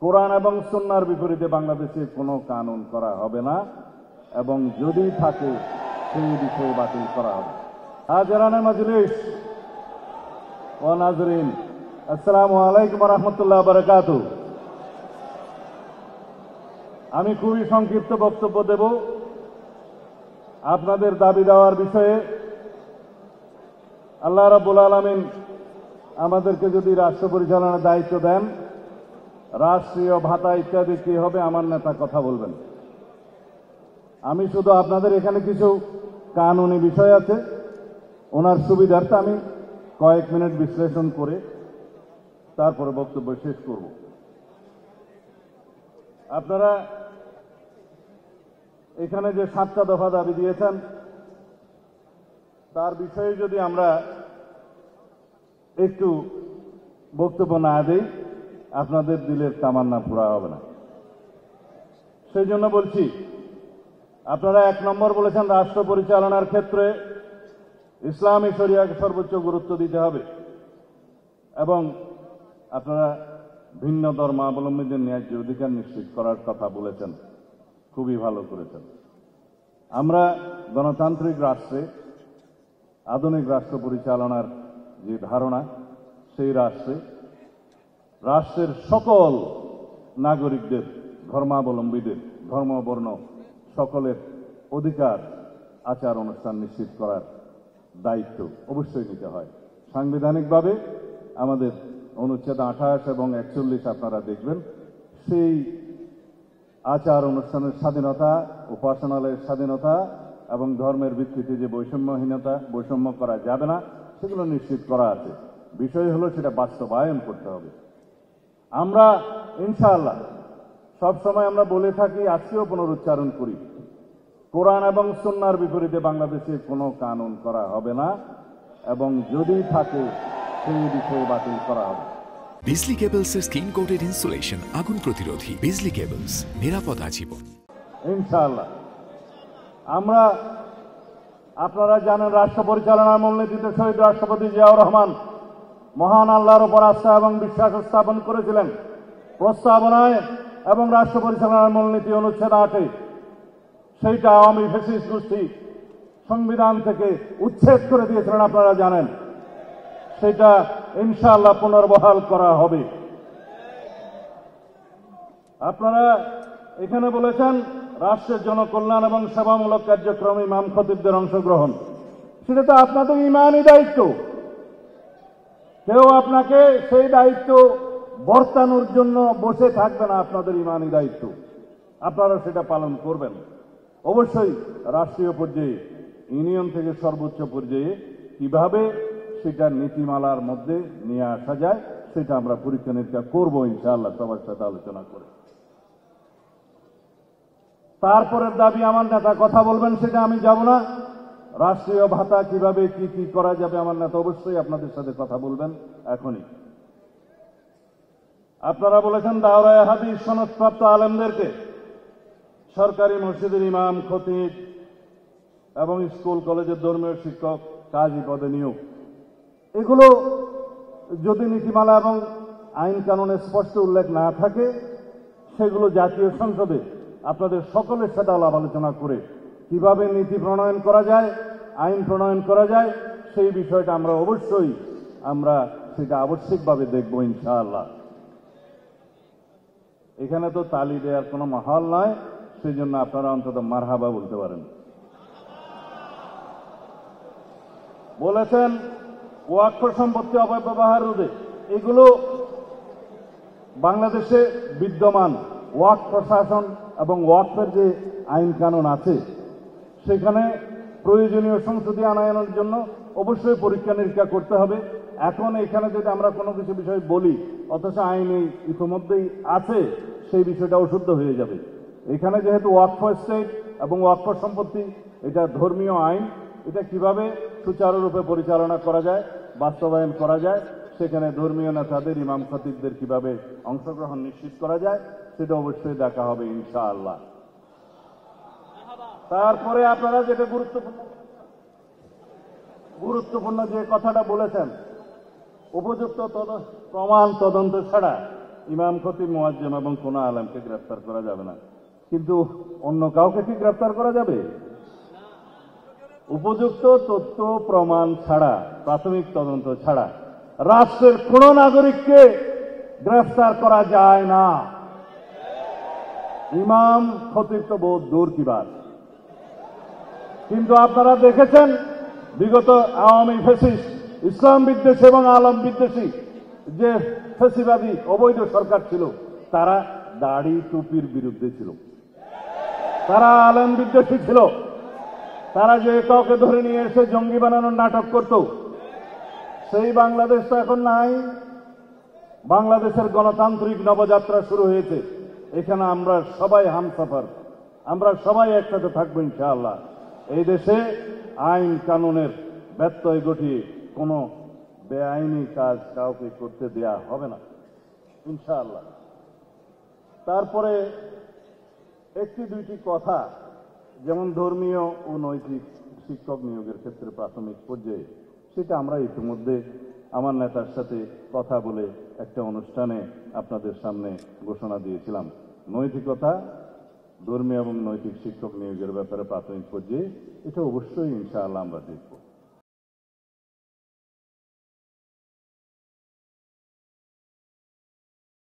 কোরআন এবং সুন্নাহর বিপরীতে বাংলাদেশে কোনো কানুন করা হবে না এবং যদি থাকে সেই বিষয়ে বাতিল করা হবে। হাজিরানে মজলিস ও নাজরিন, আসসালামু আলাইকুম ওয়া রাহমাতুল্লাহি ওয়া বারাকাতুহু। আমি খুবই সংক্ষিপ্ত বক্তব্য দেব। আপনাদের দাবি দেওয়ার বিষয়ে আল্লাহ রাব্বুল আলামিন আমাদেরকে যদি রাষ্ট্র পরিচালনার দায়িত্ব দেন, রাষ্ট্রীয় ভাতা ইত্যাদি কি হবে আমার নেতা কথা বলবেন। আমি শুধু আপনাদের এখানে কিছু কানুনি বিষয় আছে, ওনার সুবিধার্থে আমি কয়েক মিনিট বিশ্লেষণ করে তারপরে বক্তব্য শেষ করব। আপনারা এখানে যে 7টা দফা দাবি দিয়েছেন তার বিষয়ে যদি আমরা একটু বক্তব্য না দেই, আপনাদের দিলের তামান্না পুরা হবে না। সেই জন্য বলছি, আপনারা 1 নম্বর বলেছেন রাষ্ট্র পরিচালনার ক্ষেত্রে ইসলামী শরিয়াকে সর্বোচ্চ গুরুত্ব দিতে হবে এবং আপনারা ভিন্ন ধর্মাবলম্বীদের ন্যায্য অধিকার নিশ্চিত করার কথা বলেছেন, খুবই ভালো করেছেন। আমরা গণতান্ত্রিক রাষ্ট্রে আধুনিক রাষ্ট্র পরিচালনার যে ধারণা, সেই রাষ্ট্রের সকল নাগরিকদের, ধর্মাবলম্বীদের, ধর্মবর্ণ সকলের অধিকার আচার অনুষ্ঠান নিশ্চিত করার দায়িত্ব অবশ্যই নিতে হয়। সাংবিধানিকভাবে আমাদের অনুচ্ছেদ 28 এবং 41 আপনারা দেখবেন, সেই আচার অনুষ্ঠানের স্বাধীনতা, উপাসনালয়ের স্বাধীনতা এবং ধর্মের ভিত্তিতে যে বৈষম্য করা যাবে না, সেগুলো নিশ্চিত করা আছে। বিষয় হলো সেটা বাস্তবায়ন করতে হবে। আমরা ইনশাআল্লাহ সবসময় আমরা বলে থাকি, আজকেও পুনরুচ্চারণ করি, কোরআন এবং সুন্নাহর বিপরীতে বাংলাদেশে কোনো কানুন করা হবে না এবং যদি থাকে সেই বিষয়ে বাতিল করা হবে। বিজলি কেবলসের স্কিন কোটেড ইনসুলেশন আগুন প্রতিরোধী। বিজলি কেবলস, নিরাপদ আজীবন। ইনশাআল্লাহ আমরা, আপনারা জানেন, রাষ্ট্র পরিচালনার মূলনীতিতে শহীদ রাষ্ট্রপতি জিয়াউর রহমান মহান আল্লাহর উপর আস্থা এবং বিশ্বাস স্থাপন করেছিলেন। প্রস্তাবনায় এবং রাষ্ট্র পরিচালনার মূলনীতি অনুচ্ছেদ 8 সেইটা আওয়ামী ফ্যাসিস্ট গোষ্ঠী সংবিধান থেকে উচ্ছেদ করে দিয়েছিলেন, আপনারা জানেন। সেটা ইনশাআল্লাহ পুনর্বহাল করা হবে। আপনারা এখানে বলেছেন রাষ্ট্রের জনকল্যাণ এবং সেবামূলক কার্যক্রমে ইমাম খতিবদের অংশগ্রহণ। সেটা তো আপনাদের ইমানই দায়িত্ব। কেউ আপনাকে সেই দায়িত্ব বর্তানোর জন্য বসে থাকবে না, আপনাদের ইমানই দায়িত্ব। আপনারা সেটা পালন করবেন। অবশ্যই রাষ্ট্রীয় পর্যায়ে, ইউনিয়ন থেকে সর্বোচ্চ পর্যায়ে কিভাবে সেটা নীতিমালার মধ্যে নিয়ে আসা যায়, সেটা আমরা পরীক্ষা নিরীক্ষা করবো ইনশাআল্লাহ, সবার সাথে আলোচনা করে। তারপরের দাবি আমার নেতা কথা বলবেন, সেটা আমি যাব না। রাষ্ট্রীয় ভাতা কিভাবে কি করা যাবে, আমার নেতা অবশ্যই আপনাদের সাথে কথা বলবেন এখনই। আপনারা বলেছেন দাওরায়ে হাদিস সনদপ্রাপ্ত আলেমদেরকে সরকারি মসজিদের ইমাম, খতিব এবং স্কুল কলেজের ধর্মীয় শিক্ষক, কাজী পদে নিয়োগ। এগুলো যদি নীতিমালা এবং আইন কানুনে স্পষ্ট উল্লেখ না থাকে, সেগুলো জাতীয় সংসদে আপনাদের সকলের সাথে আলাপ আলোচনা করে কিভাবে নীতি প্রণয়ন করা যায়, আইন প্রণয়ন করা যায়, সেই বিষয়টা আমরা অবশ্যই সেটা আবশ্যিকভাবে দেখব ইনশাআল্লাহ। এখানে তো তালি দেওয়ার কোনো মাহল নয়, সেই জন্য আপনারা অন্তত মারহাবা বলতে পারেন। বলেছেন ওয়াকফ সম্পত্তি অপব্যবহার রোধে। এগুলো বাংলাদেশে বিদ্যমান ওয়াকফ প্রশাসন এবং ওয়াকফের যে আইন কানুন আছে, সেখানে প্রয়োজনীয় সংশোধনী আনয়নের জন্য অবশ্যই পরীক্ষা নিরীক্ষা করতে হবে। এখন এখানে যদি আমরা কোনো কিছু বিষয় বলি অথচ আইনে ইতিমধ্যেই আছে, সেই বিষয়টা অশুদ্ধ হয়ে যাবে। এখানে যেহেতু ওয়াকফ এস্টেট এবং ওয়াকফ সম্পত্তি, এটা ধর্মীয় আইন, এটা কিভাবে সুচারুরূপে পরিচালনা করা যায়, বাস্তবায়ন করা যায়, সেখানে ধর্মীয় নেতাদের, ইমাম খতিবদের কিভাবে অংশগ্রহণ নিশ্চিত করা যায়, সেটা অবশ্যই দেখা হবে ইনশাআল্লাহ। তারপরে আপনারা যেটা গুরুত্বপূর্ণ যে কথাটা বলেছেন, উপযুক্ত প্রমাণ তদন্ত ছাড়া ইমাম খতিব মুয়াজ্জিম এবং কোন আলেমকে গ্রেফতার করা যাবে না, কিন্তু অন্য কাউকে কি গ্রেফতার করা যাবে? উপযুক্ত তথ্য প্রমাণ ছাড়া, প্রাথমিক তদন্ত ছাড়া রাষ্ট্রের কোন নাগরিককে গ্রেফতার করা যায় না। ইমাম খতিব তো বহুত দূর কি বাত। কিন্তু আপনারা দেখেছেন বিগত আওয়ামী ফ্যাসিস্ট, ইসলাম বিদ্বেষী এবং আলম বিদ্বেষী যে ফ্যাসিবাদী অবৈধ সরকার ছিল, তারা দাড়ি টুপির বিরুদ্ধে ছিল, তারা আলেম বিদ্বেষী ছিল, তারা যে কাউকে ধরে নিয়ে এসে জঙ্গি বানানোর নাটক করত। সেই বাংলাদেশ তো এখন নাই। বাংলাদেশের গণতান্ত্রিক নবযাত্রা শুরু হয়েছে। এখানে আমরা সবাই হামসফর, আমরা সবাই একসাথে থাকবো ইনশাআল্লাহ। এই দেশে আইন কানুনের ব্যত্যয় ঘটিয়ে কোনো বেআইনি কাজ কাউকে করতে দেয়া হবে না ইনশাআল্লাহ। তারপরে একটি দুইটি কথা, যেমন ধর্মীয় ও নৈতিক শিক্ষক নিয়োগের ক্ষেত্রে প্রাথমিক পর্যায়ে, সেটা আমরা ইতিমধ্যে আমার নেতার সাথে কথা বলে একটা অনুষ্ঠানে আপনাদের সামনে ঘোষণা দিয়েছিলাম। নৈতিকতা, ধর্মীয় এবং নৈতিক শিক্ষক নিয়োগের ব্যাপারে প্রাথমিক পর্যায়ে এটা অবশ্যই ইনশাআল্লাহ আমরা দেখব।